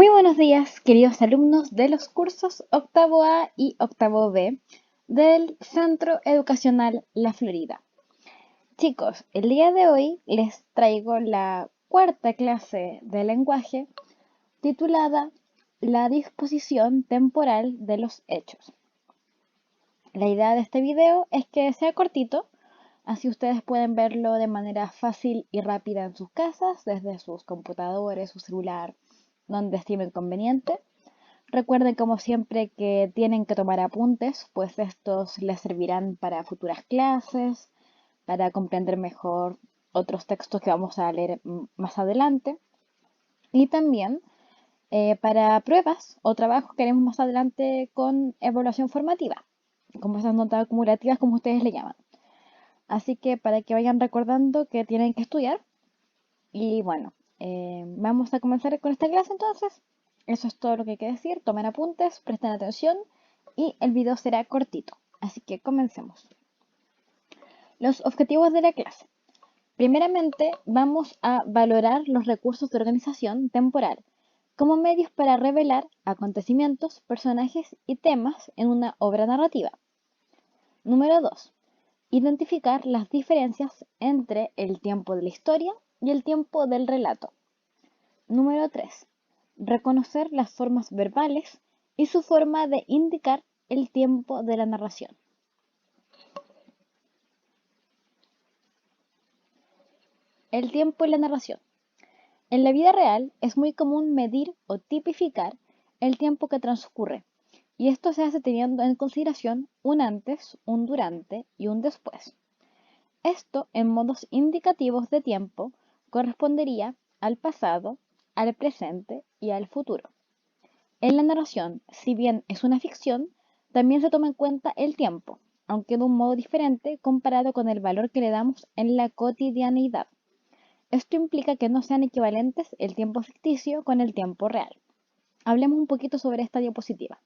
Muy buenos días, queridos alumnos de los cursos octavo A y octavo B del Centro Educacional La Florida. Chicos, el día de hoy les traigo la cuarta clase de lenguaje titulada La disposición temporal de los hechos. La idea de este video es que sea cortito, así ustedes pueden verlo de manera fácil y rápida en sus casas, desde sus computadores, su celular, donde estimen conveniente. Recuerden como siempre que tienen que tomar apuntes, pues estos les servirán para futuras clases, para comprender mejor otros textos que vamos a leer más adelante y también para pruebas o trabajos que haremos más adelante con evaluación formativa, como esas notas acumulativas como ustedes le llaman. Así que para que vayan recordando que tienen que estudiar y bueno, vamos a comenzar con esta clase entonces. Eso es todo lo que hay que decir. Tomen apuntes, presten atención y el video será cortito. Así que comencemos. Los objetivos de la clase. Primeramente, vamos a valorar los recursos de organización temporal como medios para revelar acontecimientos, personajes y temas en una obra narrativa. Número 2. Identificar las diferencias entre el tiempo de la historia y el tiempo del relato. Número 3. Reconocer las formas verbales y su forma de indicar el tiempo de la narración. El tiempo y la narración. En la vida real es muy común medir o tipificar el tiempo que transcurre, y esto se hace teniendo en consideración un antes, un durante y un después. Esto, en modos indicativos de tiempo, correspondería al pasado, al presente y al futuro. En la narración, si bien es una ficción, también se toma en cuenta el tiempo, aunque de un modo diferente comparado con el valor que le damos en la cotidianeidad. Esto implica que no sean equivalentes el tiempo ficticio con el tiempo real. Hablemos un poquito sobre esta diapositiva.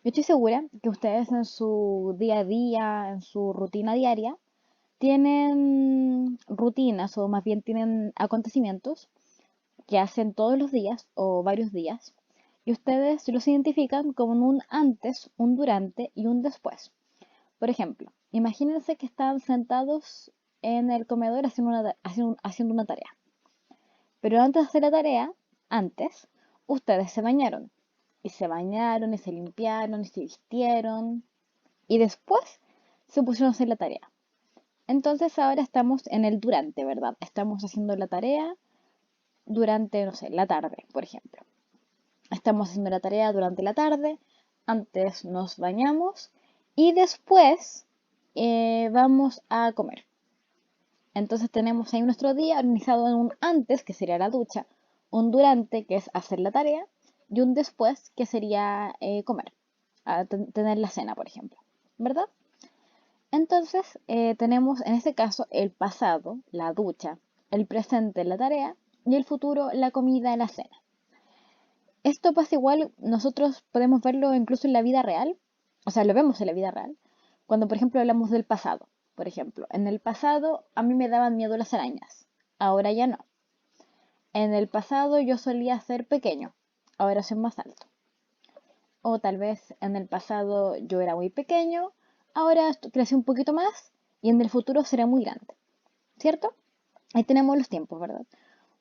Yo estoy segura que ustedes en su día a día, en su rutina diaria, tienen rutinas o más bien tienen acontecimientos que hacen todos los días o varios días y ustedes los identifican como un antes, un durante y un después. Por ejemplo, imagínense que están sentados en el comedor haciendo una tarea. Pero antes de hacer la tarea, antes, ustedes se bañaron. Y se bañaron, y se limpiaron, y se vistieron. Y después se pusieron a hacer la tarea. Entonces ahora estamos en el durante, ¿verdad? Estamos haciendo la tarea durante, no sé, la tarde, por ejemplo. Estamos haciendo la tarea durante la tarde, antes nos bañamos y después vamos a comer. Entonces tenemos ahí nuestro día organizado en un antes, que sería la ducha, un durante, que es hacer la tarea, y un después, que sería comer, tener la cena, por ejemplo, ¿verdad? Entonces tenemos en este caso el pasado, la ducha, el presente, la tarea, y el futuro, la comida, la cena. Esto pasa igual, nosotros podemos verlo incluso en la vida real, o sea, lo vemos en la vida real, cuando por ejemplo hablamos del pasado. Por ejemplo, en el pasado a mí me daban miedo las arañas, ahora ya no. En el pasado yo solía ser pequeño, ahora soy más alto. O tal vez en el pasado yo era muy pequeño, ahora crecí un poquito más y en el futuro seré muy grande, ¿cierto? Ahí tenemos los tiempos, ¿verdad?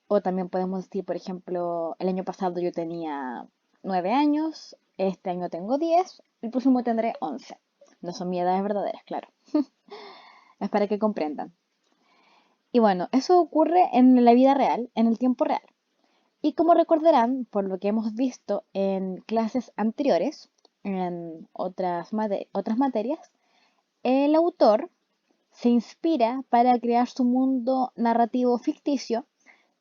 O también podemos decir, por ejemplo, el año pasado yo tenía 9 años, este año tengo 10, el próximo tendré 11. No son mis edades verdaderas, claro. Es para que comprendan. Y bueno, eso ocurre en la vida real, en el tiempo real. Y como recordarán, por lo que hemos visto en clases anteriores, en otras materias, el autor se inspira para crear su mundo narrativo ficticio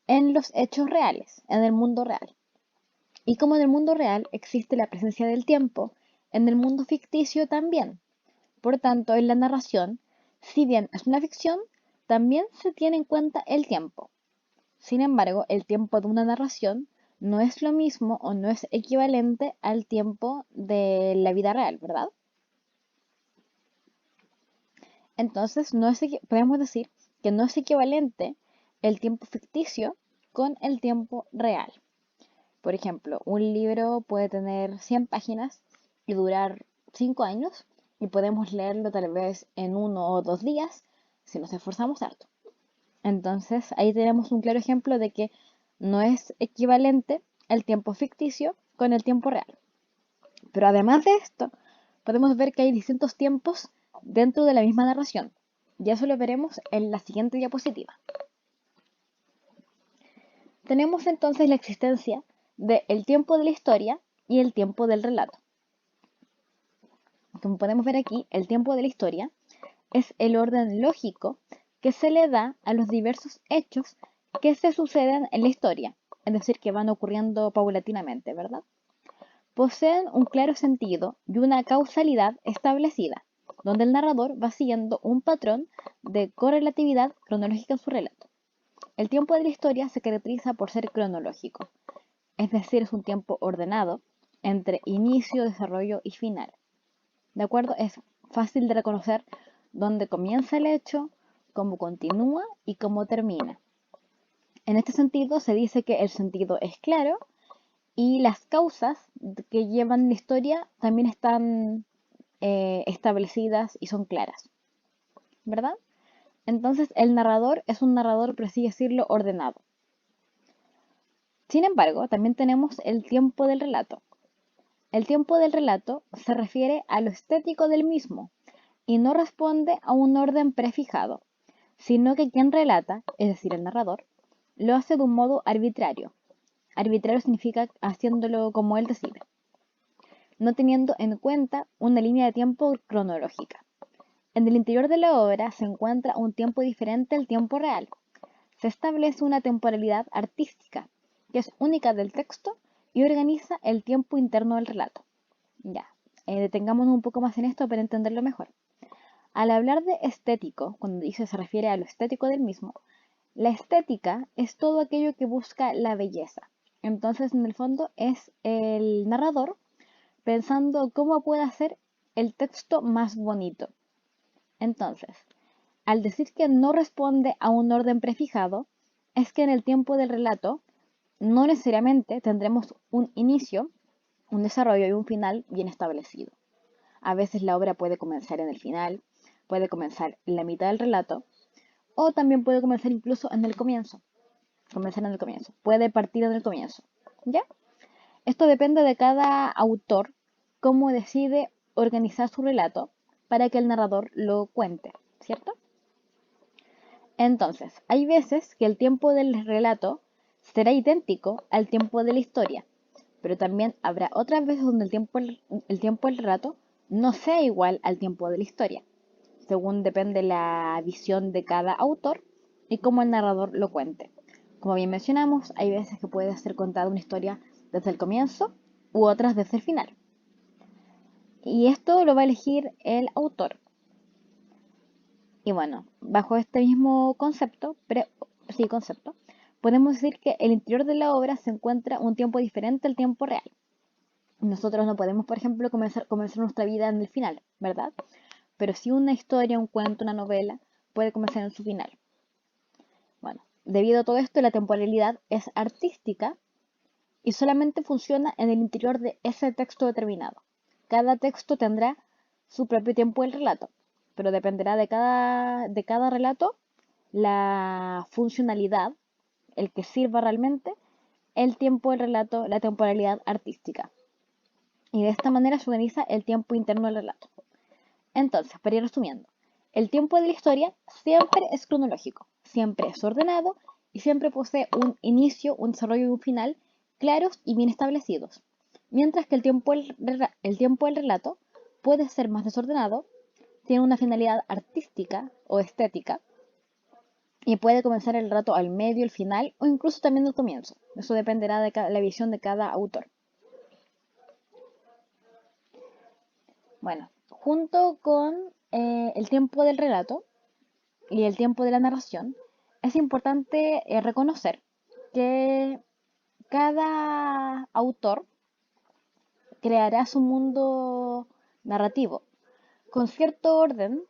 en los hechos reales, en el mundo real. Y como en el mundo real existe la presencia del tiempo, en el mundo ficticio también. Por tanto, en la narración, si bien es una ficción, también se tiene en cuenta el tiempo. Sin embargo, el tiempo de una narración no es lo mismo o no es equivalente al tiempo de la vida real, ¿verdad? Entonces, podemos decir que no es equivalente el tiempo ficticio con el tiempo real. Por ejemplo, un libro puede tener 100 páginas y durar 5 años y podemos leerlo tal vez en 1 o 2 días si nos esforzamos harto. Entonces ahí tenemos un claro ejemplo de que no es equivalente el tiempo ficticio con el tiempo real. Pero además de esto, podemos ver que hay distintos tiempos dentro de la misma narración. Y eso lo veremos en la siguiente diapositiva. Tenemos entonces la existencia del tiempo de la historia y el tiempo del relato. Como podemos ver aquí, el tiempo de la historia es el orden lógico que se le da a los diversos hechos que se suceden en la historia, es decir, que van ocurriendo paulatinamente, ¿verdad? Poseen un claro sentido y una causalidad establecida, donde el narrador va siguiendo un patrón de correlatividad cronológica en su relato. El tiempo de la historia se caracteriza por ser cronológico, es decir, es un tiempo ordenado entre inicio, desarrollo y final. ¿De acuerdo? Es fácil de reconocer dónde comienza el hecho, cómo continúa y cómo termina. En este sentido, se dice que el sentido es claro y las causas que llevan la historia también están establecidas y son claras, ¿verdad? Entonces, el narrador es un narrador, por así decirlo, ordenado. Sin embargo, también tenemos el tiempo del relato. El tiempo del relato se refiere a lo estético del mismo y no responde a un orden prefijado, sino que quien relata, es decir, el narrador, lo hace de un modo arbitrario. Arbitrario significa haciéndolo como él decide, no teniendo en cuenta una línea de tiempo cronológica. En el interior de la obra se encuentra un tiempo diferente al tiempo real. Se establece una temporalidad artística, que es única del texto y organiza el tiempo interno del relato. Ya, detengámonos un poco más en esto para entenderlo mejor. Al hablar de estético, cuando dice se refiere a lo estético del mismo, la estética es todo aquello que busca la belleza. Entonces, en el fondo, es el narrador pensando cómo puede hacer el texto más bonito. Entonces, al decir que no responde a un orden prefijado, es que en el tiempo del relato no necesariamente tendremos un inicio, un desarrollo y un final bien establecido. A veces la obra puede comenzar en el final, puede comenzar en la mitad del relato, o también puede comenzar incluso en el comienzo. Puede partir en el comienzo. ¿Ya? Esto depende de cada autor, cómo decide organizar su relato para que el narrador lo cuente, ¿cierto? Entonces, hay veces que el tiempo del relato será idéntico al tiempo de la historia, pero también habrá otras veces donde el tiempo del relato no sea igual al tiempo de la historia, según depende la visión de cada autor y cómo el narrador lo cuente. Como bien mencionamos, hay veces que puede ser contada una historia desde el comienzo u otras desde el final. Y esto lo va a elegir el autor. Y bueno, bajo este mismo concepto, podemos decir que el interior de la obra se encuentra un tiempo diferente al tiempo real. Nosotros no podemos, por ejemplo, comenzar nuestra vida en el final, ¿verdad? Pero si una historia, un cuento, una novela, puede comenzar en su final. Bueno, debido a todo esto, la temporalidad es artística y solamente funciona en el interior de ese texto determinado. Cada texto tendrá su propio tiempo del relato, pero dependerá de cada relato la funcionalidad, el que sirva realmente, el tiempo del relato, la temporalidad artística. Y de esta manera se organiza el tiempo interno del relato. Entonces, para ir resumiendo, el tiempo de la historia siempre es cronológico, siempre es ordenado y siempre posee un inicio, un desarrollo y un final claros y bien establecidos. Mientras que el tiempo del relato puede ser más desordenado, tiene una finalidad artística o estética y puede comenzar el relato al medio, el final o incluso también del comienzo. Eso dependerá de la visión de cada autor. Bueno, junto con el tiempo del relato y el tiempo de la narración, es importante reconocer que cada autor creará su mundo narrativo con cierto orden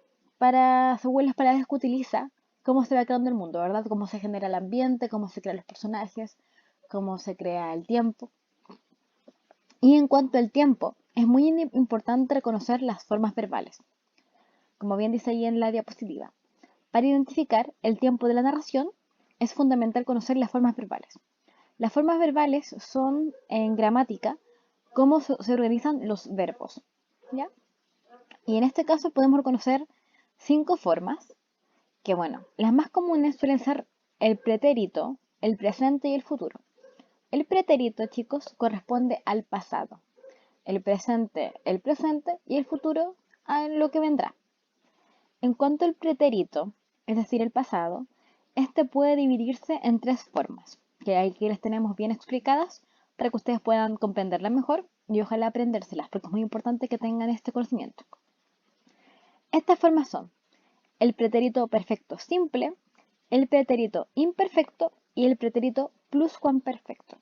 según las palabras que utiliza, cómo se va creando el mundo, ¿verdad? Cómo se genera el ambiente, cómo se crean los personajes, cómo se crea el tiempo. Y en cuanto al tiempo, es muy importante reconocer las formas verbales, como bien dice ahí en la diapositiva. Para identificar el tiempo de la narración, es fundamental conocer las formas verbales. Las formas verbales son, en gramática, cómo se organizan los verbos, ¿ya? Y en este caso podemos reconocer 5 formas, que bueno, las más comunes suelen ser el pretérito, el presente y el futuro. El pretérito, chicos, corresponde al pasado. El presente y el futuro a lo que vendrá. En cuanto al pretérito, es decir, el pasado, este puede dividirse en 3 formas, que aquí las tenemos bien explicadas para que ustedes puedan comprenderla mejor y ojalá aprendérselas, porque es muy importante que tengan este conocimiento. Estas formas son el pretérito perfecto simple, el pretérito imperfecto y el pretérito pluscuamperfecto.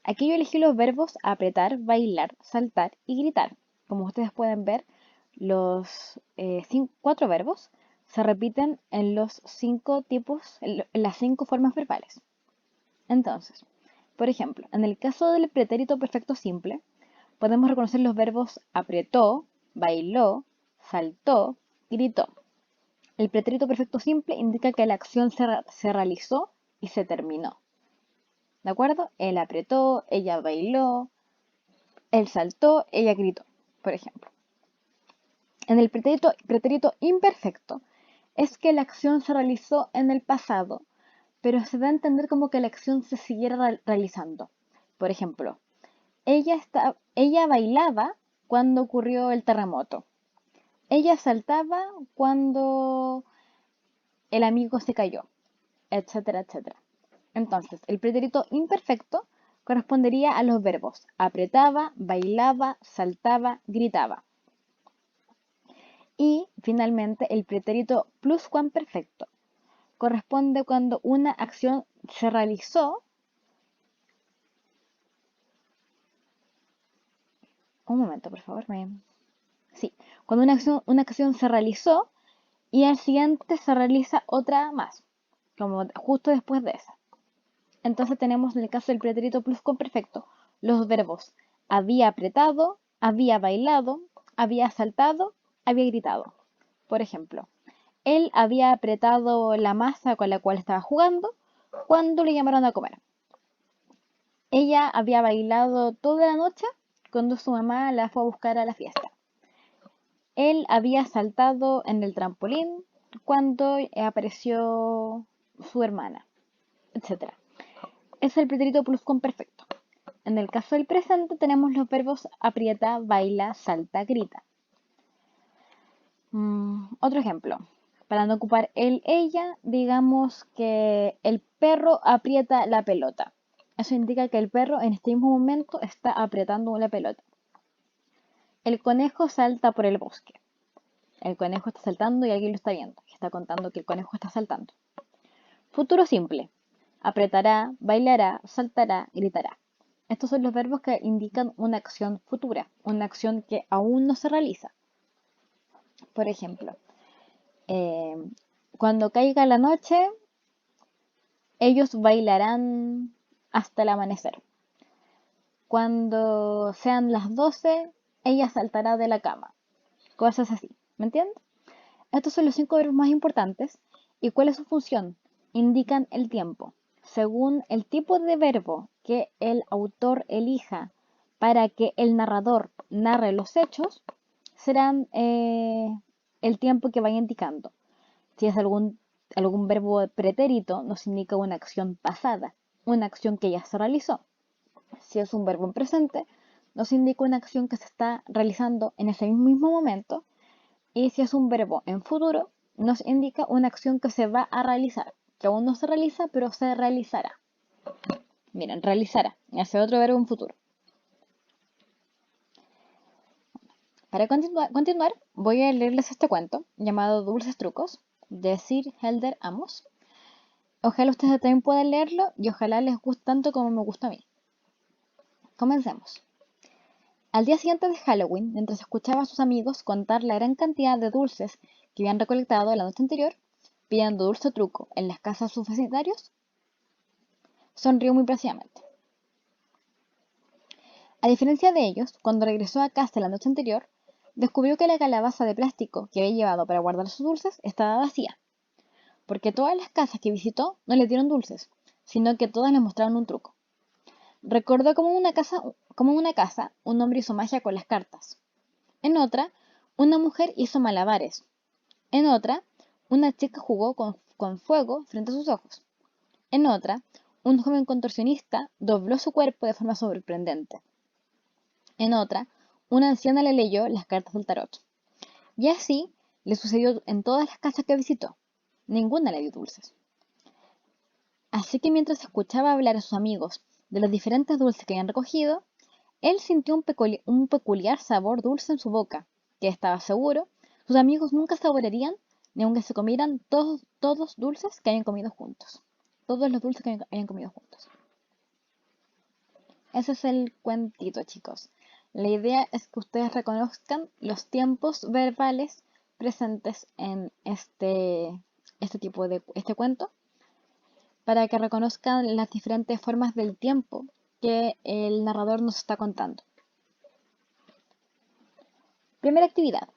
Aquí yo elegí los verbos apretar, bailar, saltar y gritar. Como ustedes pueden ver, los 4 verbos se repiten en los 5 tipos, en las 5 formas verbales. Entonces, por ejemplo, en el caso del pretérito perfecto simple, podemos reconocer los verbos apretó, bailó, saltó, gritó. El pretérito perfecto simple indica que la acción se realizó y se terminó. ¿De acuerdo? Él apretó, ella bailó, él saltó, ella gritó, por ejemplo. En el pretérito imperfecto es que la acción se realizó en el pasado, pero se da a entender como que la acción se siguiera realizando. Por ejemplo, ella bailaba cuando ocurrió el terremoto. Ella saltaba cuando el amigo se cayó, etcétera, etcétera. Entonces, el pretérito imperfecto correspondería a los verbos apretaba, bailaba, saltaba, gritaba. Y finalmente, el pretérito pluscuamperfecto corresponde cuando una acción se realizó. Un momento, por favor. Sí, cuando una acción se realizó y al siguiente se realiza otra más, como justo después de esa. Entonces tenemos en el caso del pretérito pluscuamperfecto los verbos había apretado, había bailado, había saltado, había gritado. Por ejemplo, él había apretado la masa con la cual estaba jugando cuando le llamaron a comer. Ella había bailado toda la noche cuando su mamá la fue a buscar a la fiesta. Él había saltado en el trampolín cuando apareció su hermana, etc. Es el pretérito pluscuamperfecto. En el caso del presente tenemos los verbos aprieta, baila, salta, grita. Otro ejemplo. Para no ocupar el, ella, digamos que el perro aprieta la pelota. Eso indica que el perro en este mismo momento está apretando la pelota. El conejo salta por el bosque. El conejo está saltando y alguien lo está viendo. Está contando que el conejo está saltando. Futuro simple. Apretará, bailará, saltará, gritará. Estos son los verbos que indican una acción futura, una acción que aún no se realiza. Por ejemplo, eh, cuando caiga la noche, ellos bailarán hasta el amanecer. Cuando sean las 12, ella saltará de la cama. Cosas así, ¿me entiendes? Estos son los 5 verbos más importantes. ¿Y cuál es su función? Indican el tiempo. Según el tipo de verbo que el autor elija para que el narrador narre los hechos, serán el tiempo que vaya indicando. Si es algún verbo pretérito, nos indica una acción pasada, una acción que ya se realizó. Si es un verbo en presente, nos indica una acción que se está realizando en ese mismo momento. Y si es un verbo en futuro, nos indica una acción que se va a realizar, que aún no se realiza, pero se realizará. Miren, realizará, ese otro verbo en futuro. Para continuar, voy a leerles este cuento llamado Dulces Trucos, de Sir Helder Amos. Ojalá ustedes también puedan leerlo y ojalá les guste tanto como me gusta a mí. Comencemos. Al día siguiente de Halloween, mientras escuchaba a sus amigos contar la gran cantidad de dulces que habían recolectado la noche anterior, pidiendo dulce truco en las casas de sus vecindarios, sonrió muy placidamente. A diferencia de ellos, cuando regresó a casa la noche anterior, descubrió que la calabaza de plástico que había llevado para guardar sus dulces estaba vacía, porque todas las casas que visitó no le dieron dulces, sino que todas le mostraron un truco. Recordó cómo en una casa un hombre hizo magia con las cartas. En otra, una mujer hizo malabares. En otra, una chica jugó con fuego frente a sus ojos. En otra, un joven contorsionista dobló su cuerpo de forma sorprendente. En otra, una anciana le leyó las cartas del tarot. Y así le sucedió en todas las casas que visitó. Ninguna le dio dulces. Así que mientras escuchaba hablar a sus amigos de los diferentes dulces que habían recogido, él sintió un peculiar sabor dulce en su boca, que estaba seguro sus amigos nunca saborearían ni aunque se comieran todos dulces que hayan comido juntos. Todos los dulces que hayan comido juntos. Ese es el cuentito, chicos. La idea es que ustedes reconozcan los tiempos verbales presentes en este cuento, para que reconozcan las diferentes formas del tiempo que el narrador nos está contando. Primera actividad.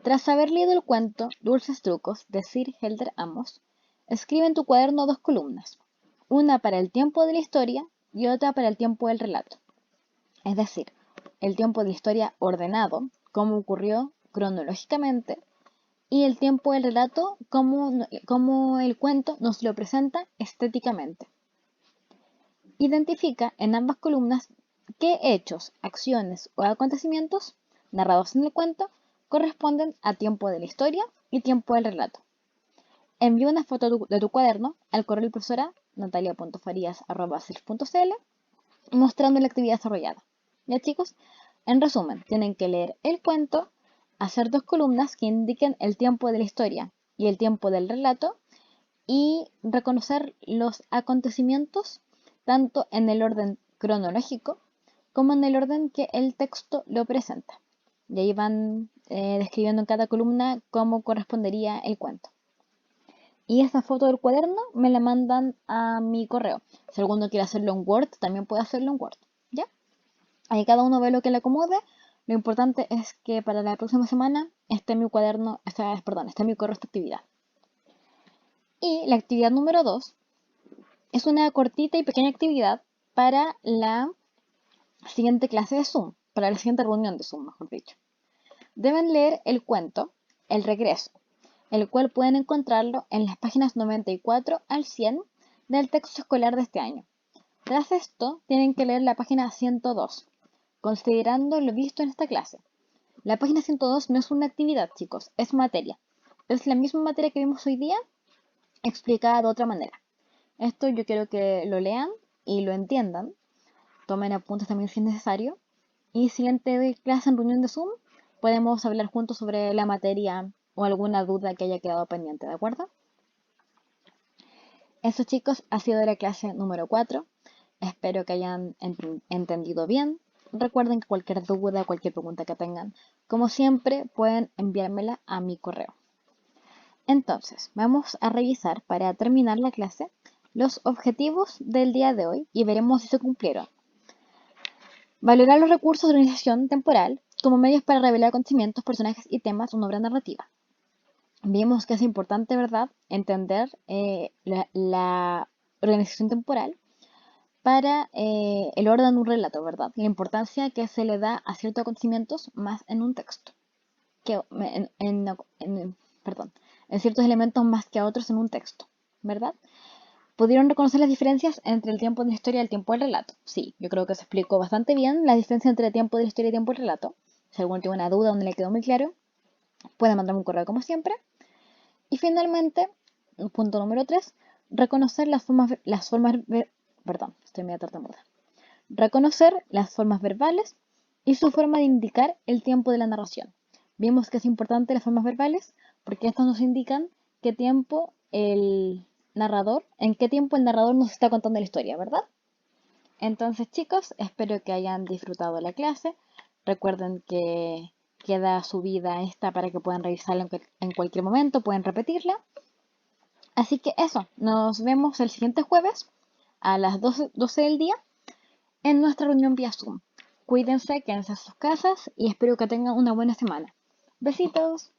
Tras haber leído el cuento Dulces Trucos de Sir Helder Amos, escribe en tu cuaderno 2 columnas, una para el tiempo de la historia y otra para el tiempo del relato. Es decir, el tiempo de la historia ordenado, cómo ocurrió cronológicamente, y el tiempo del relato, cómo el cuento nos lo presenta estéticamente. Identifica en ambas columnas qué hechos, acciones o acontecimientos narrados en el cuento corresponden a tiempo de la historia y tiempo del relato. Envía una foto de tu cuaderno al correo de la profesora natalia.farias@self.cl mostrando la actividad desarrollada. Ya, chicos, en resumen, tienen que leer el cuento, hacer 2 columnas que indiquen el tiempo de la historia y el tiempo del relato y reconocer los acontecimientos tanto en el orden cronológico como en el orden que el texto lo presenta. Y ahí van describiendo en cada columna cómo correspondería el cuento. Y esta foto del cuaderno me la mandan a mi correo. Si alguno quiere hacerlo en Word, también puede hacerlo en Word. ¿Ya? Ahí cada uno ve lo que le acomode. Lo importante es que para la próxima semana esté mi cuaderno, esté mi correo esta actividad. Y la actividad número 2 es una cortita y pequeña actividad para la siguiente clase de Zoom, para la siguiente reunión de Zoom, mejor dicho. Deben leer el cuento El Regreso, el cual pueden encontrarlo en las páginas 94 al 100 del texto escolar de este año. Tras esto, tienen que leer la página 102, considerando lo visto en esta clase. La página 102 no es una actividad, chicos, es materia. Es la misma materia que vimos hoy día, explicada de otra manera. Esto yo quiero que lo lean y lo entiendan. Tomen apuntes también si es necesario. Y siguiente clase en reunión de Zoom, podemos hablar juntos sobre la materia o alguna duda que haya quedado pendiente, ¿de acuerdo? Eso, chicos, ha sido la clase número 4. Espero que hayan entendido bien. Recuerden que cualquier duda, cualquier pregunta que tengan, como siempre, pueden enviármela a mi correo. Entonces, vamos a revisar para terminar la clase los objetivos del día de hoy y veremos si se cumplieron. Valorar los recursos de organización temporal como medios para revelar acontecimientos, personajes y temas de una obra narrativa. Vimos que es importante, ¿verdad?, entender la organización temporal para el orden de un relato, ¿verdad? La importancia que se le da a ciertos acontecimientos más en un texto, que en ciertos elementos más que a otros en un texto, ¿verdad? ¿Pudieron reconocer las diferencias entre el tiempo de la historia y el tiempo del relato? Sí, yo creo que se explicó bastante bien la diferencia entre el tiempo de la historia y el tiempo del relato. Si alguno tiene una duda o no le quedó muy claro, puede mandarme un correo como siempre. Y finalmente, punto número 3, reconocer reconocer las formas verbales y su forma de indicar el tiempo de la narración. Vimos que es importante las formas verbales porque estas nos indican en qué tiempo el narrador nos está contando la historia, ¿verdad? Entonces, chicos, espero que hayan disfrutado la clase. Recuerden que queda subida esta para que puedan revisarla en cualquier momento, pueden repetirla. Así que eso, nos vemos el siguiente jueves a las 12 del día en nuestra reunión vía Zoom. Cuídense, quédense en sus casas y espero que tengan una buena semana. Besitos.